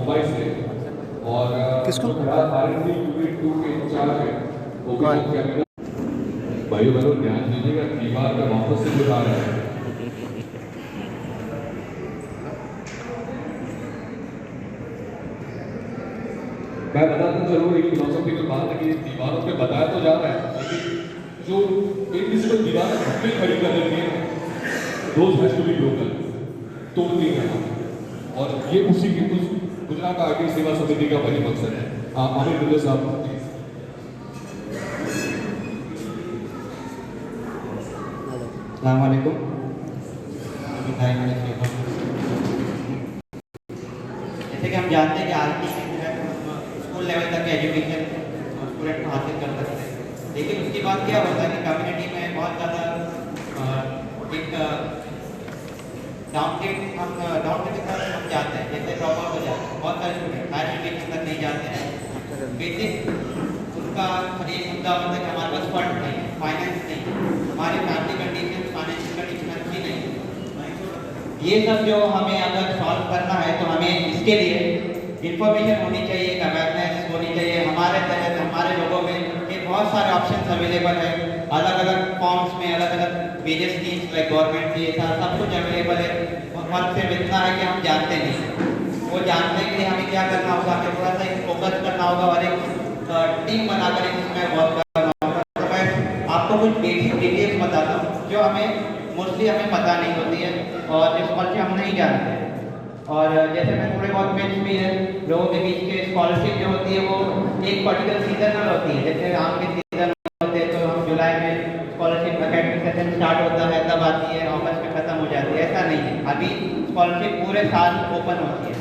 मुंबई से, और किसको? जो मेरा RND यूनिट 2 के इंचार्ज है वो भी कैमरा। भाइयों बहनों ध्यान दीजिएगा, दीवार में वापस से दिखा रहा है। मैं बताता चलूँ एक फिलोसॉफिकल बात है कि दीवारों पे बताया तो जा रहा है, लेकिन जो इनविजिबल दीवार घंटे खड़ी कर देती है दोस्त हैज टू बी ब्रोकन, तोड़ती है। और ये उसी की कुछ गुजरात आर्टिक सेवा समिति का वही मकसद है। आमिर दुल्ले साहब प्लीज। अस्सलाम वालेकुम। जैसे कि हम जानते हैं कि आरटी स्कूल लेवल तक एजुकेशन स्टूडेंट को हासिल कर सकते हैं, लेकिन उसके बाद क्या होता है कि कम्युनिटी में बहुत ज़्यादा एक डाउनग्रेड हम जाते हैं, जैसे ड्रॉप आउट हो जाते हैं। बहुत सारे स्टूडेंट हायर एजुकेशन तक नहीं जाते हैं। बेसिक उनका एक मुद्दा होता है कि हमारे पास फंड नहीं है, फाइनेंस नहीं है, हमारी फैमिली कंडीशन फाइनेंशियल कंडीशन अच्छी नहीं है। ये सब जो हमें अगर सॉल्व करना है तो हमें इसके लिए इंफॉर्मेशन होनी चाहिए, अवेयरनेस होनी चाहिए। हमारे तहत हमारे लोगों में ये बहुत सारे ऑप्शंस अवेलेबल है, अलग अलग फॉर्म्स में अलग अलग वेरियस स्कीम्स लाइक गवर्नमेंट की सब कुछ अवेलेबल है। और सिर्फ इतना है कि हम जानते नहीं, वो जानने के लिए हमें क्या करना होगा, हमें थोड़ा सा फोकस करना होगा और एक टीम बनाकर इसमें वर्क करना होगा। तो मैं आपको कुछ बेसिक डिटेल्स बताता हूँ जो हमें मोस्टली पता नहीं होती है और जिस स्कॉलरशिप हम नहीं जानते हैं। और जैसे मैं थोड़े बहुत मिथ्स भी है लोगों के बीच के, स्कॉलरशिप जो होती है वो एक पर्टिकुलर सीजनल होती है। जैसे आम के सीजन होते हैं तो हम जुलाई में स्कॉलरशिप एकेडमिक सेशन स्टार्ट होता है तब आती है, अगस्त में खत्म हो जाती है। ऐसा नहीं है, अभी स्कॉलरशिप पूरे साल ओपन होती है।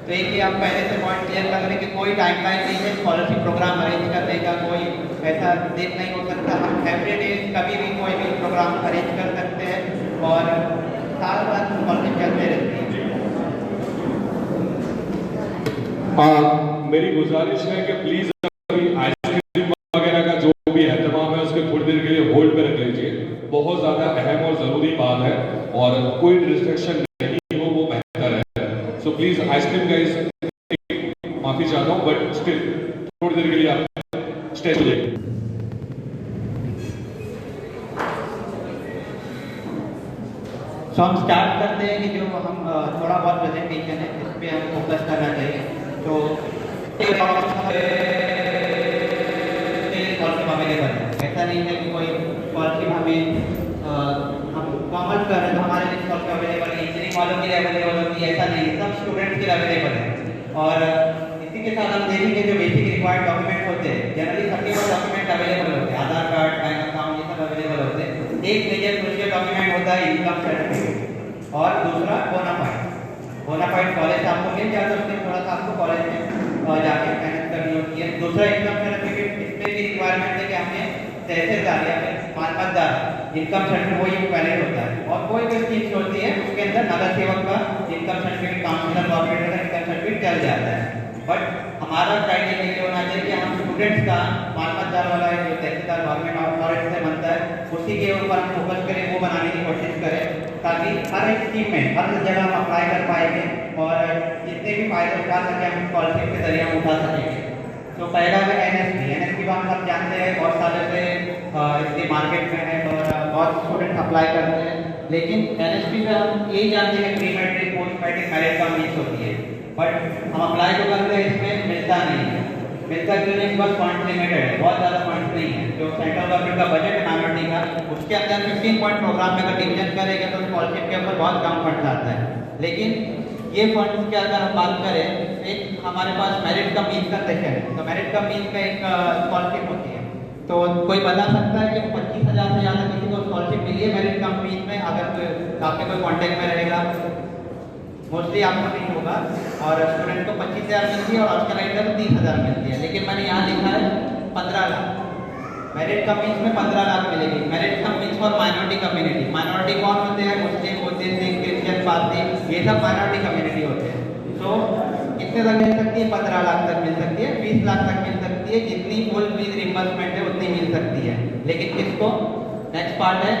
तो एक ही आप पहले से पॉइंट क्लियर कर लें कि कोई टाइमलाइन नहीं है स्कॉलरशिप प्रोग्राम अरेंज करने का, कोई ऐसा डेट नहीं हो सकता। हम एवरी डे कभी भी कोई भी प्रोग्राम अरेंज कर सकते हैं और साल भर स्कॉलरशिप चलते रहती है। मेरी गुजारिश है कि प्लीज आइसक्रीम वगैरह का जो भी एहतमाम है उसके थोड़ी देर के लिए होल्ड पे रख लीजिए। बहुत ज्यादा अहम और जरूरी बात है और कोई डिस्ट्रैक्शन नहीं हो वो बेहतर है। सो प्लीज आइसक्रीम गाइस, माफी चाहता हूँ बट स्टिल थोड़ी देर के लिए आप स्टेज पे जाइए। तो हम स्टार्ट करते हैं कि जो हम थोड़ा बहुत प्रेजेंटेशन है इस पर हम फोकस करना चाहिए। तो स्कॉलरशिप अवेलेबल है, ऐसा नहीं है कि कोई स्कॉलरशिप हमें हम कॉमर्स कर रहे हैं तो हमारे लिए स्कॉलरशिप अवेलेबल है, इंजीनियरिंग वालों के लिए अवेलेबल होती है, ऐसा नहीं है, सब स्टूडेंट्स के लिए अवेलेबल है। और इसी के साथ हम देखेंगे जो बेसिक रिक्वायर्ड डॉक्यूमेंट होते हैं, जनरली 31 डॉक्यूमेंट अवेलेबल होते हैं, आधार कार्ड, बैंक अकाउंट, ये सब अवेलेबल होते हैं। एक मेजर क्रूशियल डॉक्यूमेंट होता है इनकम सर्टिफिकेट और दूसरा बोनाफाइड। बोनाफाइड कॉलेज से आपको मिल जाता है, उसमें थोड़ा सा आपको कॉलेज में जाके मेहनत करनी होती है। दूसरा इनकम सर्टिफिकेट, इसमें भी रिक्वायरमेंट है कि हमने तहसीलदार या फिर मालमतदार इनकम सर्टिफिकेट वही वैलिड होता है। और कोई भी स्कीम्स होती है उसके अंदर नगर सेवक का इनकम सर्टिफिकेट, काउंसिलर कॉर्पोरेटर का इनकम सर्टिफिकेट चल जाता है। बट हमारा क्राइटेरिया ये होना चाहिए कि हम स्टूडेंट्स का मालमतदार वाला जो तहसीलदार गवर्नमेंट अथॉरिटी से बनता है उसी के ऊपर हम फोकस करें, वो बनाने की कोशिश करें ताकि हर एक स्कीम में हर जगह हम अप्लाई कर पाएंगे और जितने भी फायदे उठा सकें हम स्कॉलरशिप के जरिए हम उठा सकेंगे। तो पहला है NSP को हम सब जानते हैं, बहुत सालों से इसकी मार्केट में है और बहुत स्टूडेंट अप्लाई करते हैं। लेकिन NSP में हम यही जानते हैं pre matric post matric merit का मीन्स होती है, बट हम अप्लाई तो करते हैं, इसमें मिलता नहीं है। मिलता क्यों नहीं? बस फंड लिमिटेड है, बहुत ज़्यादा फंड नहीं है। जो सेंट्रल गवर्नमेंट का बजट है माइनॉरिटी का, उसके अंदर 15 पॉइंट प्रोग्राम में अगर डिवीजन करेगा तो स्कॉलरशिप के ऊपर बहुत कम फंड आता है। लेकिन ये फंड की अगर हम बात करें, एक हमारे पास मेरिट का मीन्स का सेक्शन है, तो मेरिट का मीन्स का एक स्कॉलरशिप होती है। तो कोई बता सकता है कि 25,000 से ज़्यादा किसी को स्कॉलरशिप मिली है मेरिट का मीन्स में? अगर आपके कोई कॉन्टेक्ट में रहेगा, मोस्टली आपको नहीं होगा। और स्टूडेंट को 25,000 मिलती है और ऑर्गेनाइजर को 30,000 मिलती है। लेकिन मैंने यहाँ लिखा है 15 लाख मेरिट का मीन्स में 15 लाख मिलेगी। मेरिट का means for minority community. Minority कौन होते हैं? मुस्लिम, बुद्धिस्ट, सिख, क्रिश्चियन, पारसी, ये सब माइनॉरिटी कम्युनिटी होते हैं। तो कितने तक मिल सकती है? 15 लाख तक मिल सकती है, 20 लाख तक मिल सकती है, जितनी फुल फीस रिम्बर्समेंट है उतनी मिल सकती है। लेकिन किसको? नेक्स्ट पार्ट है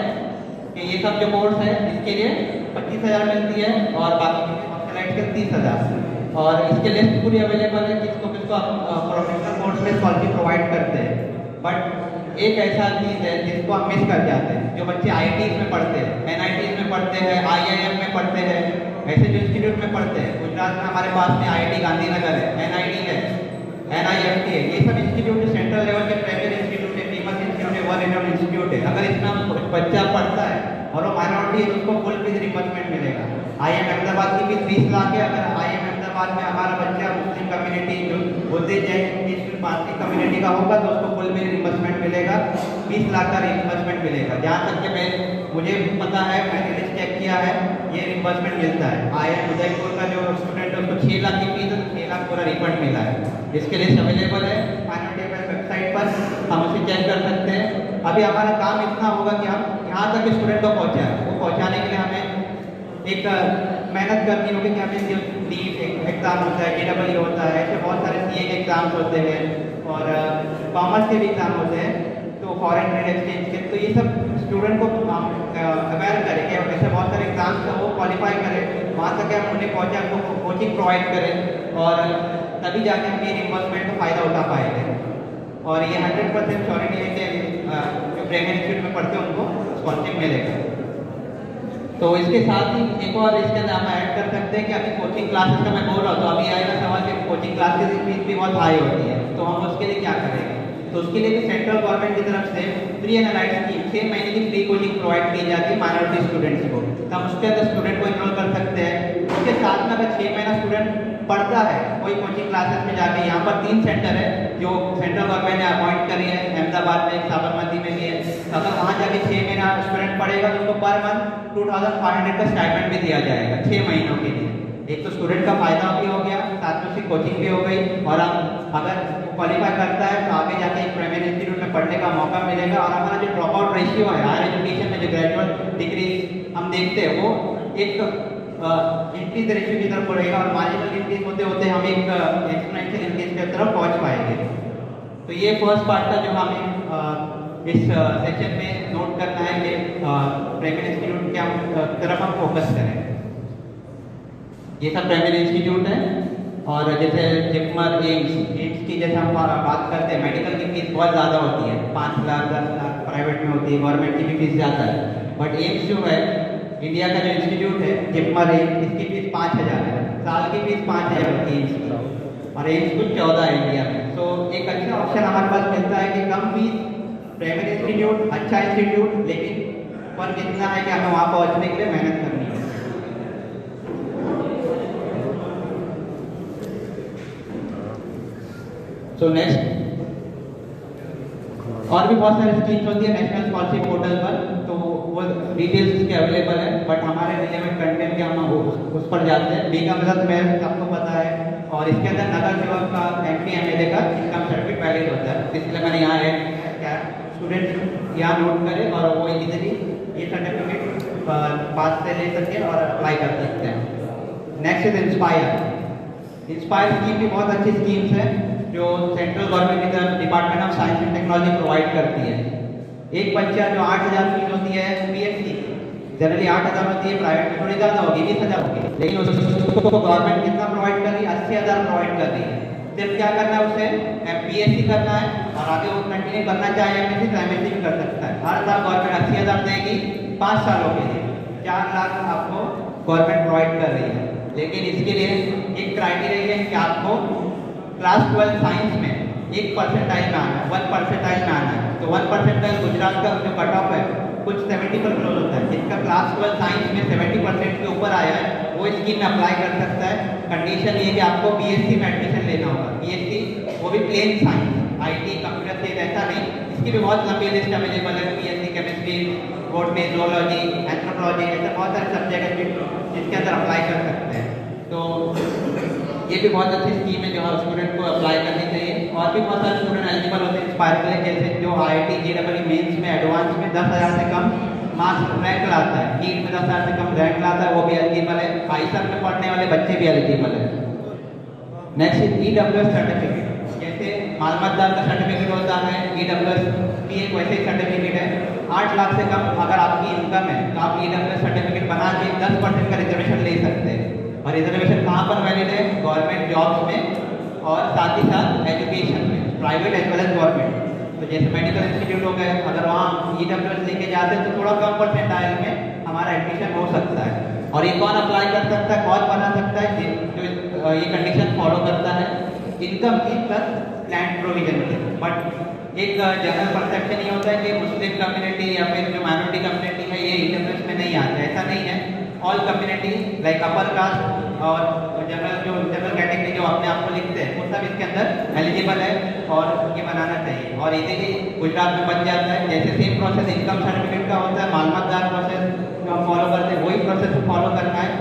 कि ये सब जो कोर्स है इसके लिए 25,000 मिलती है और बाकी ऑप्शनलाइट के 30,000। और इसके लिस्ट पूरी अवेलेबल है किसको किसको हम प्रोफेशनल कोर्स में स्कॉलरशिप प्रोवाइड करते हैं। बट एक ऐसा चीज़ है जिसको हम मिस कर जाते हैं, जो बच्चे IITs में पढ़ते हैं, NITs में पढ़ते हैं, IIM में पढ़ते हैं, ऐसे जो इंस्टीट्यूट में पढ़ते हैं। गुजरात में हमारे पास में IIT गांधीनगर है, NIT है, NIFT है, ये सब इंस्टीट्यूट सेंट्रल लेवल के प्राइवेट इंस्टीट्यूट है, फेमस इंस्टीट्यूट है, वर्ल्ड रिनाउंड इंस्टीट्यूट है। अगर इसमें बच्चा पढ़ता है और वो माइनॉरिटी है तो उसको फुल फीस रिइंबर्समेंट मिलेगा। IIM अहमदाबाद की फीस 20 लाख है। अगर IIM अहमदाबाद में हमारा बच्चा मुस्लिम कम्युनिटी जो बोलते जैन पारसी कम्युनिटी का होगा तो उसको फुल फीस रिइंबर्समेंट मिलेगा, 20 लाख का रिइंबर्समेंट मिलेगा। जहाँ तक कि मुझे पता है, मैंने लिस्ट चेक किया है, ये रिइंबर्समेंट मिलता है। IIM उदयपुर का जो स्टूडेंट है उसको 6 लाख की फीस है, 6 लाख पूरा रिफंड मिला है। इसके लिस्ट अवेलेबल है माइनॉरिटी वेबसाइट पर, हम उसे चेक कर सकते हैं। अभी हमारा काम इतना होगा कि हम यहाँ तक स्टूडेंट को पहुँचाएं। वो पहुँचाने के लिए हमें एक मेहनत करनी होगी कि हमें जो नीट एग्ज़ाम होता है, JEE होता है, ऐसे बहुत सारे CA के एग्ज़ाम्स होते हैं और कॉमर्स के भी एग्ज़ाम होते हैं, तो फॉरेन ट्रेड एक्सचेंज के, तो ये सब स्टूडेंट को अवेयर करें कि ऐसे बहुत सारे एग्ज़ाम्स हैं वो क्वालिफाई करें, वहाँ तक हम उन्हें पहुँचे, हमको कोचिंग प्रोवाइड करें और तभी जाके हम ये रिइंबर्समेंट का फ़ायदा उठा पाएंगे। और ये 100% श्योरिटी है कि जो प्रेमियर इंस्टीट्यूट में पढ़ते हैं उनको स्कॉलरशिप मिलेगा। तो इसके साथ ही एक और इसके अंदर हम ऐड कर सकते हैं कि अभी कोचिंग क्लासेस का मैं बोल रहा हूँ, तो अभी आएगा सवाल कि कोचिंग क्लासेस की फीस भी बहुत हाई होती है, तो हम उसके लिए क्या करेंगे। तो उसके लिए भी सेंट्रल गवर्नमेंट की तरफ से फ्री एंड अलाइड स्कीम 6 महीने की फ्री कोचिंग प्रोवाइड की जाती है माइनॉरिटी स्टूडेंट्स को, तो हम उसके अंदर स्टूडेंट को इनरोल कर सकते हैं। उसके साथ में अगर 6 महीना स्टूडेंट पढ़ता है कोई कोचिंग क्लासेस में जाके, यहाँ पर 3 सेंटर है जो सेंट्रल गवर्नमेंट ने अपॉइंट करी है, अहमदाबाद में, साबरमती में भी है। तो अगर वहाँ जाके 6 महीना स्टूडेंट पढ़ेगा तो उसको पर मंथ 2500 का स्टाइपेंड भी दिया जाएगा 6 महीनों के लिए। एक तो स्टूडेंट का फायदा भी हो गया, साथ में उसकी कोचिंग भी हो गई, और हम अगर क्वालिफाई करता है तो आगे जाके एक प्राइवेट इंस्टीट्यूट में पढ़ने का मौका मिलेगा। और हमारा जो ड्रॉप आउट रेशियो है हायर एजुकेशन में, जो ग्रेजुएट डिग्री हम देखते हैं, वो एक इंक्रीज रेशियो की तरफ बढ़ेगा और मार्जिनल इंक्रीज होते होते हम एक एक्सपोनेंशियल इंक्रीज की तरफ पहुंच पाएंगे। तो ये फर्स्ट पार्ट था जो हमें इस सेक्शन में नोट करना है कि प्राइवेट इंस्टीट्यूट की तरफ हम फोकस करें। ये सब प्राइवेट इंस्टीट्यूट है, और जैसे जिपमर, एम्स की जैसे हम बात करते हैं, मेडिकल की फीस बहुत ज़्यादा होती है, 5 लाख 10 लाख प्राइवेट में होती है, गवर्नमेंट की भी फीस ज़्यादा है। बट एम्स जो है इंडिया का जो इंस्टीट्यूट है जिपमर है, इसकी फीस 5000 है, साल की फीस 5000 होती है एम्स की, और एम्स कुछ 14 है इंडिया में। तो एक अच्छा ऑप्शन हमारे पास मिलता है कि कम फीस, प्राइवेट इंस्टीट्यूट, अच्छा इंस्टीट्यूट, लेकिन फर्क इतना है कि हमें वहाँ पहुँचने के लिए मेहनत करनी है। सो नेक्स्ट, और भी बहुत सारी स्कीम्स होती है नेशनल स्कॉलरशिप पोर्टल पर, तो वो डिटेल्स उसके अवेलेबल है, बट हमारे रिलेवेंट कंटेंट के हम उस पर जाते हैं। बी का मतलब मैं सबको पता है, और इसके अंदर नगर सेवक का, MP MLA का इनकम सर्टिफिकेट वैलिड होता है, इसलिए मैंने यहाँ क्या स्टूडेंट यहाँ नोट करें और वो इजीली ये सर्टिफिकेट पास से ले सके और अप्लाई कर सकते हैं। नेक्स्ट इज इंस्पायर स्कीम भी बहुत अच्छी स्कीम्स है जो सेंट्रल गवर्नमेंट की तरफ department of science and technology provide करती है। एक बच्चा जो 8000 फीस होती है PHC, जनरली 8000 होती है, प्राइवेट में थोड़ी ज़्यादा होगी, 20000 होगी, लेकिन उसको गवर्नमेंट कितना प्रोवाइड कर रही है, 80000 प्रोवाइड कर रही है। सिर्फ क्या करना है उसे, PHC करना है, और आगे वो कंटिन्यू करना चाहे MSc तो MSc भी कर सकता है। हर साल गवर्नमेंट 80000 देगी 5 सालों के लिए, 4 लाख आपको गवर्नमेंट प्रोवाइड कर रही है। लेकिन इसके लिए एक क्राइटेरिया है कि आपको क्लास 12 साइंस में 1% में आना है, 1% में आना है। तो 1% गुजरात का जो कट ऑफ है कुछ 70 पर क्लोज होता है, जिसका क्लास 12 साइंस में 70% के ऊपर आया है वो स्कीम में अप्लाई कर सकता है। कंडीशन ये कि आपको BSc में एडमिशन लेना होगा, BSc वो भी plain science, IT computer science ऐसा नहीं, इसकी भी बहुत लंबी लिस्ट अवेलेबल है। BSc chemistry, botany, zoology, anthropology, ऐसे बहुत सारे सब्जेक्ट है जिसके अंदर अप्लाई कर सकते हैं। तो ये भी बहुत अच्छी स्कीम है जो हर स्टूडेंट को अप्लाई करनी चाहिए। और भी बहुत सारे स्टूडेंट एलिजिबल होते हैं इंस्पायर के लिए, जैसे जो IIT JEE मेंस में एडवांस में 10,000 से कम मार्क्स रैंक लाता है, नीट में 10,000 से कम रैंक लाता है, वो भी एलिजिबल है। ISER में पढ़ने वाले बच्चे भी एलिजिबल है। नेक्स्ट EWS सर्टिफिकेट, जैसे मालमतदार का सर्टिफिकेट होता है, EWS भी एक वैसे सर्टिफिकेट है। 8 लाख से कम अगर आपकी इनकम है तो आप EWS सर्टिफिकेट बना के 10% का रिजर्वेशन ले सकते हैं। और रिजर्वेशन कहाँ पर वैलिड है गवर्नमेंट जॉब्स में और साथ ही साथ एजुकेशन में, private as well as government. तो जैसे मेडिकल इंस्टीट्यूट हो गए, अगर वहाँ EWS लेके जाते हैं तो थोड़ा कम परसेंटाइल में हमारा एडमिशन हो सकता है। और ये कौन अप्लाई कर सकता है, कौन बना सकता है, जो ये कंडीशन फॉलो करता है इनकम की प्लस प्लान प्रोविजन की। बट एक जनरल परसेप्शन ये होता है कि मुस्लिम कम्युनिटी या फिर जो माइनॉरिटी कम्युनिटी है ये EWS में नहीं आते, ऐसा नहीं है। All community like upper caste और जनरल कैटेगरी जो अपने आप को लिखते हैं वो सब इसके अंदर एलिजिबल है और ये बनाना चाहिए। और इजीली गुजरात में बन जाता है। जैसे सेम प्रोसेस इनकम सर्टिफिकेट का होता है, मालूमातदार प्रोसेस जो हम फॉलो करते हैं वही प्रोसेस फॉलो करना है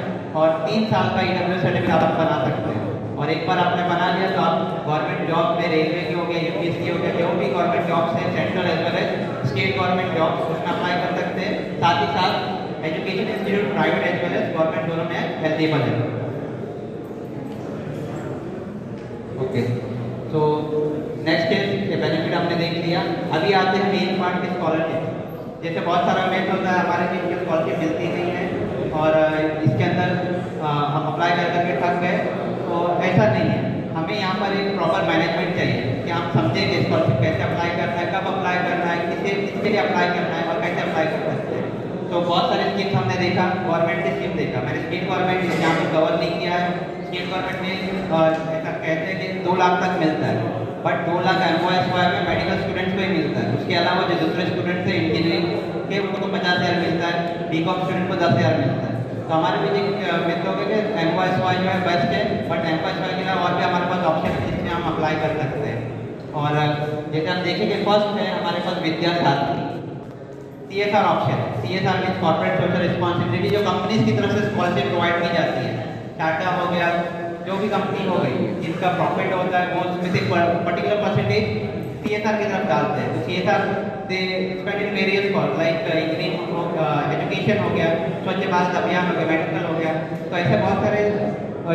और 3 साल का EWS सर्टिफिकेट आप बना सकते हैं। और एक बार आपने बना लिया तो आप गवर्नमेंट जॉब में, रेलवे की हो गया, UPSC हो गया, जो भी गवर्नमेंट जॉब्स हैं central as well as state government jobs उसमें अप्लाई कर सकते हैं। साथ ही साथ education institute private as well as government दोनों में एलिजिबल है। ओके, तो नेक्स्ट इज ये बेनिफिट हमने देख लिया। अभी आते हैं मेन पार्ट के स्कॉलरशिप। जैसे बहुत सारा मेट होता है हमारे लिए जो स्कॉलरशिप मिलती नहीं है और इसके अंदर हम अप्लाई कर करके थक गए, तो ऐसा नहीं है। हमें यहाँ पर एक प्रॉपर मैनेजमेंट चाहिए कि हम समझें कि स्कॉलरशिप कैसे अप्लाई करना है, कब अप्लाई करना है, किसके लिए अप्लाई करना है और कैसे अप्लाई कर सकते हैं। तो बहुत सारे स्कीम्स हमने देखा, गवर्नमेंट की स्कीम देखा, मैंने स्टेट गवर्नमेंट यहाँ पे कवर नहीं किया है। स्टेट गवर्नमेंट ने ऐसा कहते हैं कि 2 लाख तक मिलता है, बट 2 लाख MOSY में मेडिकल स्टूडेंट्स को ही मिलता है। उसके अलावा जो दूसरे स्टूडेंट्स हैं इंजीनियरिंग के उनको 50,000 मिलता है, BCom स्टूडेंट को 10,000 मिलता है। तो हमारे भी एक मित्र हो गए कि MOSY जो है बेस्ट है, बट MOSY के अलावा और भी हमारे पास ऑप्शन है जिसमें हम अप्लाई कर सकते हैं। और जैसे हम देखेंगे फर्स्ट है हमारे पास विद्या साथी CSR ऑप्शन है। CSR means corporate social responsibility, जो कंपनीज की तरफ से स्कॉलरशिप प्रोवाइड की जाती है। टाटा हो गया, जो भी कंपनी हो गई जिनका प्रॉफिट होता है वो उसमें से पर्टिकुलर परसेंटेज CSR की तरफ डालते हैं। तो CSR they spend in various cause like engineering, education हो गया, स्वच्छ भारत अभियान हो गया, मेडिकल हो गया। तो ऐसे बहुत सारे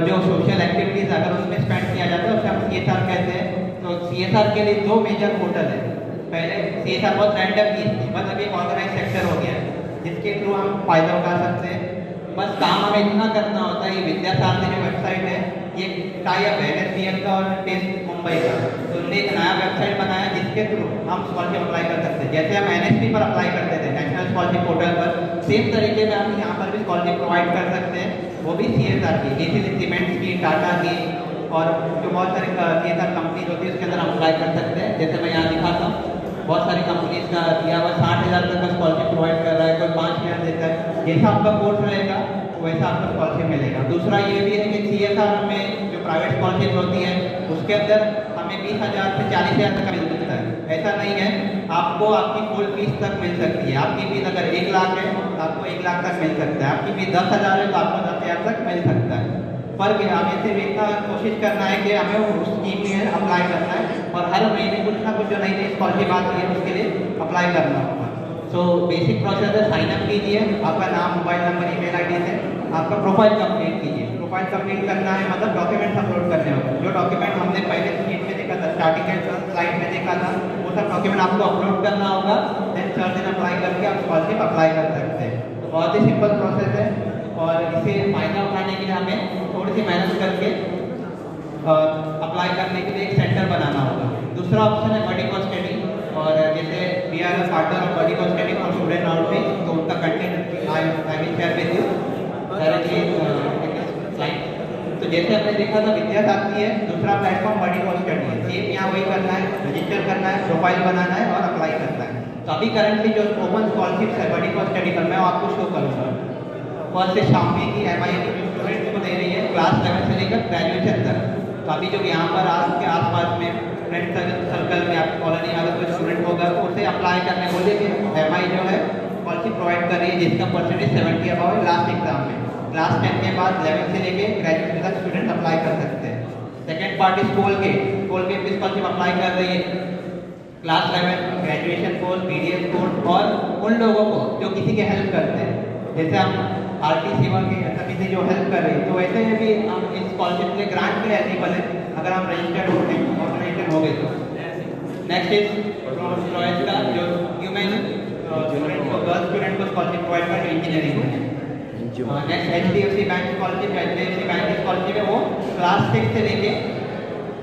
जो सोशल एक्टिविटीज़ अगर उसमें स्पेंड किया जाता है उसे हम CSR कहते हैं। तो CSR के लिए 2 मेजर पोर्टल है। पहले CSR बहुत रैंडम चीज थी, बस अभी एक ऑर्गेनाइज सेक्टर हो गया है जिसके थ्रू हम फायदा उठा सकते हैं। बस काम हमें इतना करना होता है। ये विद्या साथी जो वेबसाइट है ये टाई अप है NSDL का और टेस्ट मुंबई का। तो उन्होंने एक नया वेबसाइट बनाया जिसके थ्रू हम स्कॉलरशिप अप्लाई कर सकते हैं। जैसे हम NSP पर अप्लाई करते थे, नेशनल स्कॉलरशिप पोर्टल पर, सेम तरीके से हम यहाँ पर भी स्कॉलरशिप प्रोवाइड कर सकते हैं, वो भी CSR की, जैसे सीमेंट्स की, टाटा की और जो बहुत सारी CSR कंपनीज होती है उसके अंदर हम अप्लाई कर सकते हैं। जैसे मैं यहाँ दिखाता हूँ, बहुत सारी कंपनीज का दिया हुआ 60,000 तक का स्कॉलरशिप प्रोवाइड कर रहा है, कोई 5,000 देता है। जैसा आपका कोर्स रहेगा वैसा आपको स्कॉलरशिप मिलेगा। दूसरा ये भी है कि CSR में जो प्राइवेट स्कॉलरशिप होती है उसके अंदर हमें 20,000 से 40,000 तक का मिल सकता है। ऐसा नहीं है, आपको आपकी फुल फीस तक मिल सकती है। आपकी फीस अगर 1 लाख है तो आपको 1 लाख तक मिल सकता है, आपकी फीस 10,000 है तो आपको 10,000 तक मिल सकता है। फर्क है, हमें सिर्फ इतना कोशिश करना है कि हमें उस स्कीम में अप्लाई करना है और हर महीने कुछ ना कुछ जो नई नई स्कॉलरशिप आती है उसके लिए अप्लाई करना होगा। सो बेसिक प्रोसेस है, साइन अप कीजिए, आपका नाम, मोबाइल नंबर, ईमेल आईडी से आपका प्रोफाइल कंप्लीट कीजिए। प्रोफाइल कंप्लीट करना है मतलब डॉक्यूमेंट्स अपलोड करने होंगे। जो डॉक्यूमेंट हमने पहले स्कीम में देखा था, स्टार्टिंग के स्लाइड में देखा था, वो सब डॉक्यूमेंट आपको अपलोड करना होगा। देन सर्च एंड अप्लाई करके आप स्कॉलरशिप अप्लाई कर सकते हैं। तो बहुत ही सिंपल प्रोसेस है और इसे फायदा उठाने के लिए हमें थोड़ी सी मेहनत करके अप्लाई करने के लिए एक सेंटर बनाना होगा। दूसरा ऑप्शन है बडी कॉस्ट स्टडी, और जैसे we are a partner of Buddy cost study for student outreach, तो उनका content I will share with you directly slide. तो जैसे हमने देखा था विद्या साथी है, दूसरा प्लेटफॉर्म बडी कॉस्ट स्टडी है। सेम यहाँ वही करना है, रजिस्टर करना है, प्रोफाइल बनाना है और अप्लाई करना है। तो अभी करंटली जो ओपन स्कॉलरशिप है बडी कॉस्ट स्टडी पर मैं आपको शो करूँगा। फर्स्ट से शामी की MI स्टूडेंट्स को दे रही है क्लास 11 से लेकर ग्रेजुएशन तक। तो अभी जो यहाँ पर आपके आसपास में फ्रेंड सर्कल में आपकी कॉलोनी में अगर कोई स्टूडेंट होगा तो उसे अप्लाई करने बोलिए कि MI जो है स्कॉलरशिप प्रोवाइड कर रही है जिसका परसेंटेज 70 अबव है लास्ट एग्जाम में। क्लास 10 के बाद 11 से लेके ग्रेजुएशन तक स्टूडेंट अप्लाई कर सकते हैं। सेकेंड पार्ट इज कोलगेट भी स्कॉलरशिप अप्लाई कर रही है class 11 graduation course, BDS course और उन लोगों को जो किसी के हेल्प करते हैं। जैसे हम RT सेवा के समिति जो हेल्प कर रही है, तो वैसे ही भी हम इस स्कॉलरशिप के ग्रांट के लिए एलिजिबल है अगर हम रजिस्टर्ड होते हैं, ऑर्गेनाइजेशन हो गए तो। नेक्स्ट इज चॉइस का जो ह्यूमन स्टूडेंट को, गर्ल स्टूडेंट को स्कॉलरशिप प्रोवाइड कर इंजीनियरिंग में। Next HDFC bank scholarship, HDFC bank की स्कॉलरशिप है वो क्लास 6 से लेके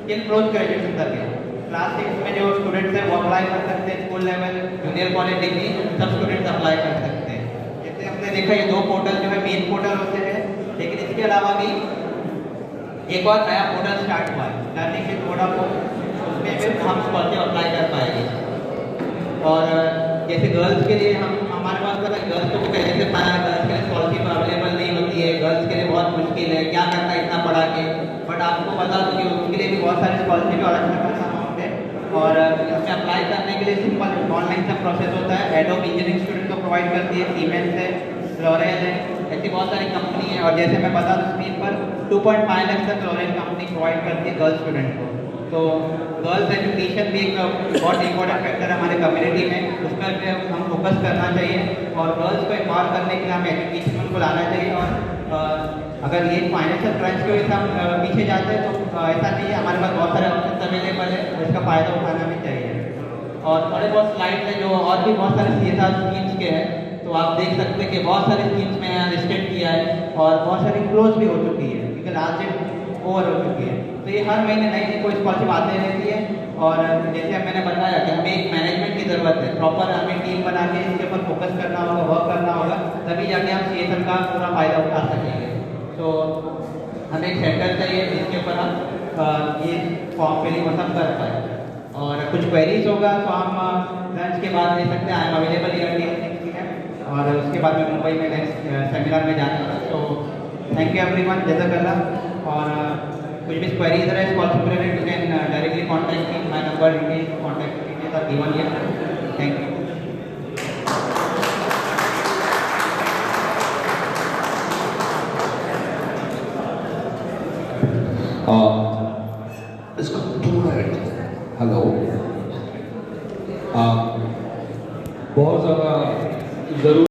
टिल पोस्ट ग्रेजुएशन तक है। क्लास 6 में जो स्टूडेंट्स हैं वो अप्लाई कर सकते हैं, school level, junior college degree सब स्टूडेंट्स अप्लाई कर सकते हैं। जैसे हमने देखा ये 2 पोर्टल जो है मेन पोर्टल होते हैं, लेकिन इसके अलावा भी एक और नया पोर्टल स्टार्ट हुआ है लर्निंग विद वोडाफोन, उसमें फिर हम स्कॉलरशिप अप्लाई कर पाएंगे। और जैसे गर्ल्स के लिए हमारे पास पता है गर्ल्स को पहले से पता है गर्ल्स के लिए स्कॉलरशिप अवेलेबल नहीं होती है, गर्ल्स के लिए बहुत मुश्किल है, क्या करना है इतना पढ़ा के। बट आपको बता दूँ कि उनके लिए भी बहुत सारे स्कॉलरशिप और अच्छा खासा अमाउंट है। और इसमें अप्लाई करने के लिए सिंपल ऑनलाइन सा प्रोसेस होता है। एडोब इंजीनियरिंग स्टूडेंट को प्रोवाइड करती है, सीमेंस है, लॉरेल है, ऐसी बहुत सारी कंपनी है। और जैसे मैं बता दूँ स्क्रीन पर 2.5 लाख तक लॉरेल कंपनी प्रोवाइड करती है गर्ल्स स्टूडेंट को। तो गर्ल्स एजुकेशन भी एक बहुत इंपॉर्टेंट फैक्टर है हमारे कम्युनिटी में, उस पर भी हम फोकस करना चाहिए और गर्ल्स को एम्पावर करने के लिए हमें एजुकेशन उनको लाना चाहिए। और अगर ये फाइनेंशियल क्रंच की वजह से हम पीछे जाते हैं तो ऐसा नहीं है, हमारे पास बहुत सारे ऑप्शन अवेलेबल है, इसका फ़ायदा उठाना भी चाहिए। और थोड़े बहुत स्लाइड हैं जो और भी बहुत सारे CSR स्कीम्स के हैं, तो आप देख सकते हैं कि बहुत सारी स्कीम्स में यहाँ लिस्टेड किया है और बहुत सारी क्लोज भी हो चुकी है क्योंकि लास्ट डेट ओवर हो चुकी है। तो ये हर महीने नई नई कोई स्कॉलरशिप आते रहती है। और जैसे मैंने बताया कि हमें एक मैनेजमेंट की ज़रूरत है, प्रॉपर हमें टीम बना के इसके ऊपर फोकस करना होगा, वर्क करना होगा, तभी जाके हम CSR का पूरा फ़ायदा उठा सकेंगे। तो हमें एक सेंटर चाहिए जिसके ऊपर हम ये फॉर्म फिलिंग और सब कर पाए। और कुछ क्वेरीज होगा तो हम लंच के बाद ले सकते हैं, आई एम अवेलेबल हियर। और उसके बाद में मुंबई में नेक्स्ट सेमिनार में जाना है। तो थैंक यू एवरीवन, जज़ाकल्लाह। और कुछ भी क्वेरीज रहे scholarship related, you can directly contact me, my number details contact details are given here. Thank you. इसका 2 मिनट। हेलो, बहुत ज़्यादा ज़रूर